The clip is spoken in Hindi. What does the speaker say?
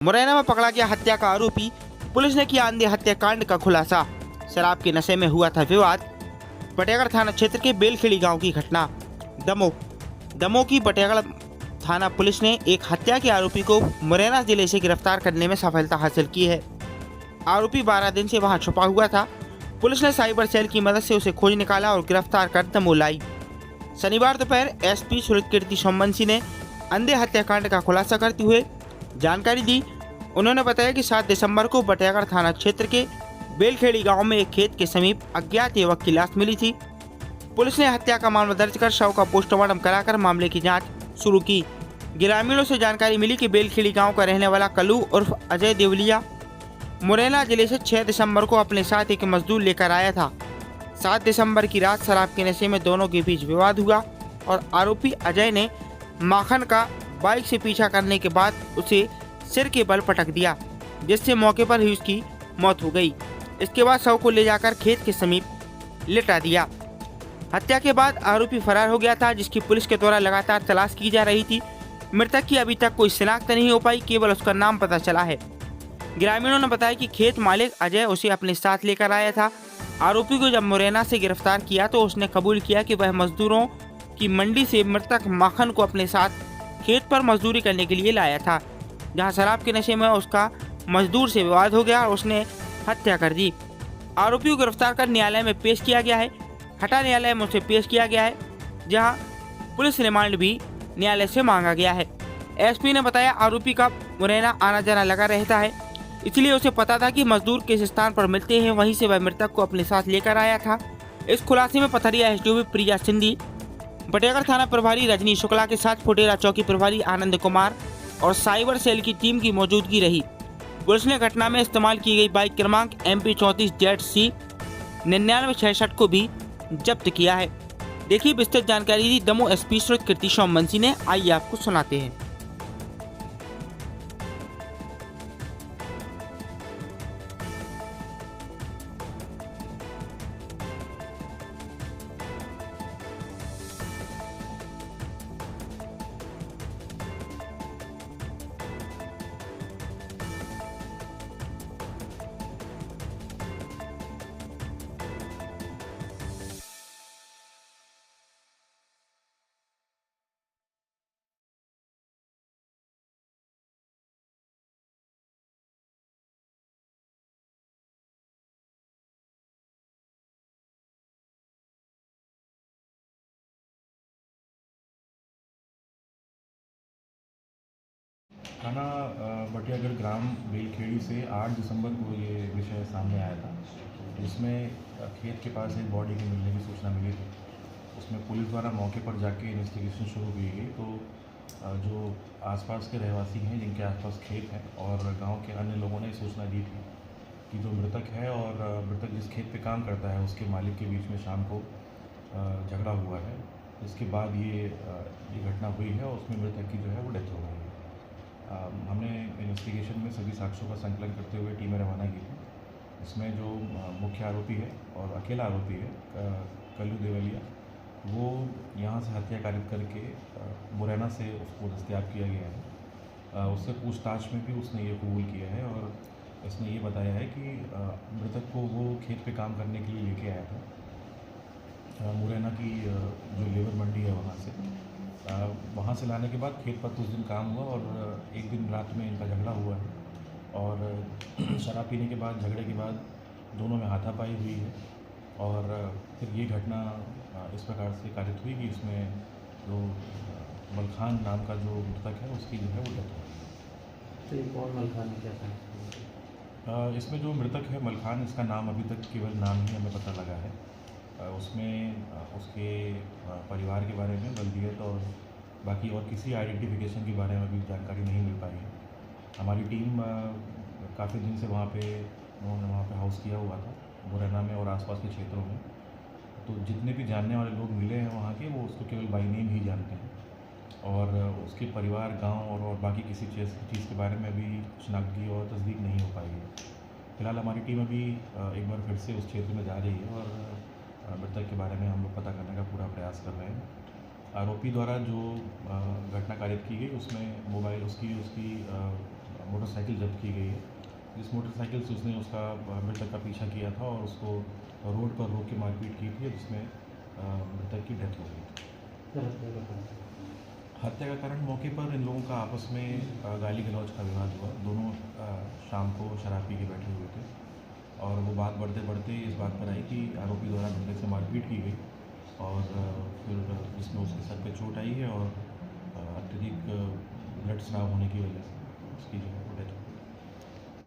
मुरैना में पकड़ा गया हत्या का आरोपी, पुलिस ने किया अंधे हत्याकांड का खुलासा। शराब के नशे में हुआ था विवाद। बटेगढ़ थाना क्षेत्र के बेलखेड़ी गांव की घटना। दमोह की बटेगढ़ थाना पुलिस ने एक हत्या के आरोपी को मुरैना जिले से गिरफ्तार करने में सफलता हासिल की है। आरोपी 12 दिन से वहां छुपा हुआ था। पुलिस ने साइबर सेल की मदद से उसे खोज निकाला और गिरफ्तार कर दमोह लाई। शनिवार दोपहर एसपी सुरतकीर्ति सोमवंशी ने अंधे हत्याकांड का खुलासा करते हुए जानकारी दी। उन्होंने बताया कि 7 दिसंबर को बटेगढ़ थाना क्षेत्र के बेलखेड़ी गांव में एक खेत के समीप अज्ञात युवक की लाश मिली थी। पुलिस ने हत्या का मामला दर्ज कर शव का पोस्टमार्टम कराकर मामले की जांच शुरू की। ग्रामीणों से जानकारी मिली कि बेलखेड़ी गांव का रहने वाला कल्लू उर्फ अजय देवलिया मुरैना जिले से 6 दिसंबर को अपने साथ एक मजदूर लेकर आया था। 7 दिसंबर की रात शराब के नशे में दोनों के बीच विवाद हुआ और आरोपी अजय ने माखन का बाइक से पीछा करने के बाद उसे सिर के बल पटक दिया, जिससे मौके पर ही उसकी मौत हो गई। इसके बाद शव को ले जाकर खेत के समीप लिटा दिया। हत्या के बाद आरोपी फरार हो गया था, जिसकी पुलिस के द्वारा लगातार तलाश की जा रही थी। मृतक की अभी तक कोई शिनाख्त नहीं हो पाई, केवल उसका नाम पता चला है। ग्रामीणों ने बताया कि खेत मालिक अजय उसे अपने साथ लेकर आया था। आरोपी को जब मुरैना से गिरफ्तार किया तो उसने कबूल किया कि वह मजदूरों की मंडी से मृतक माखन को अपने साथ खेत पर मजदूरी करने के लिए लाया था, जहां शराब के नशे में उसका मजदूर से विवाद हो गया और उसने हत्या कर दी। आरोपी को गिरफ्तार कर न्यायालय में पेश किया गया है। हटा न्यायालय में उसे पेश किया गया है, जहां पुलिस रिमांड भी न्यायालय से मांगा गया है। एसपी ने बताया आरोपी का मुरैना आना जाना लगा रहता है, इसलिए उसे पता था कि मजदूर किस स्थान पर मिलते हैं, वहीं से वह मृतक को अपने साथ लेकर आया था। इस खुलासे में पथरिया एसडीओपी प्रिया सिंधी, बटेगढ़ थाना प्रभारी रजनी शुक्ला के साथ फुटेरा चौकी प्रभारी आनंद कुमार और साइबर सेल की टीम की मौजूदगी रही। पुलिस ने घटना में इस्तेमाल की गई बाइक क्रमांक MP 34ZC 9966 को भी जब्त किया है। देखिए विस्तृत जानकारी दी दमोह एसपी सुरतकीर्ति सोमवंशी ने, आइए आपको सुनाते हैं। थाना बटियागढ़ ग्राम बेलखेड़ी से 8 दिसंबर को ये विषय सामने आया था, जिसमें खेत के पास एक बॉडी के मिलने की सूचना मिली थी। उसमें पुलिस द्वारा मौके पर जाके इन्वेस्टिगेशन शुरू की गई। तो जो आसपास के रहवासी हैं जिनके आसपास खेत हैं और गांव के अन्य लोगों ने सूचना दी थी कि जो मृतक है और मृतक जिस खेत पे काम करता है उसके मालिक के बीच में शाम को झगड़ा हुआ है। इसके बाद ये घटना हुई है और उसमें मृतक की जो है वो डेथ हो गई है। हमने इन्वेस्टिगेशन में सभी साक्ष्यों का संकलन करते हुए टीमें रवाना की थी। इसमें जो मुख्य आरोपी है और अकेला आरोपी है कल्लू देवलिया, वो यहाँ से हत्या कारित करके मुरैना से उसको दस्तयाब किया गया है। उससे पूछताछ में भी उसने ये कबूल किया है और इसने ये बताया है कि मृतक को वो खेत पे काम करने के लिए लेके आया था मुरैना की जो लेबर मंडी है वहाँ से लाने के बाद खेत पर कुछ दिन काम हुआ और एक दिन रात में इनका झगड़ा हुआ है और शराब पीने के बाद झगड़े के बाद दोनों में हाथापाई हुई है और फिर ये घटना इस प्रकार से कारित हुई कि इसमें जो मलखान नाम का जो मृतक है उसकी जो है वो डेथ हुई। तो ये कौन मलखान क्या था? इसमें जो मृतक है मलखान, इसका नाम अभी तक केवल नाम ही हमें पता लगा है। उसमें उसके परिवार के बारे में बल्दियत और बाकी और किसी आइडेंटिफिकेशन के बारे में भी जानकारी नहीं मिल पाई है। हमारी टीम काफ़ी दिन से उन्होंने वहाँ पे हाउस किया हुआ था मुरैना में और आसपास के क्षेत्रों में। तो जितने भी जानने वाले लोग मिले हैं वहाँ के, वो उसको केवल बाई नेम ही जानते हैं और उसके परिवार, गांव और बाकी किसी चीज़ के बारे में अभी शनाख्ती और तस्दीक नहीं हो पाई है। फिलहाल हमारी टीम अभी एक बार फिर से उस क्षेत्र में जा रही है और मृतक के बारे में हम लोग पता करने का पूरा प्रयास कर रहे हैं। आरोपी द्वारा जो घटना कारित की गई उसमें मोबाइल उसकी मोटरसाइकिल जब्त की गई है। जिस मोटरसाइकिल से उसने उसका मृतक का पीछा किया था और उसको रोड पर रोक के मारपीट की थी, जिसमें मृतक की डेथ हो गई थी। सर हत्या का कारण? हत्या का कारण मौके पर इन लोगों का आपस में गाली गलौज का विवाद हुआ। दोनों शाम को शराब पी के बैठे हुए थे और वो बात बढ़ते बढ़ते इस बात पर आई कि आरोपी द्वारा बंदे से मारपीट की गई और फिर जिसमें उसके सर पे चोट आई है और अत्यधिक ब्लड स्राव होने की वजह से उसकी जो डेथ हो गई।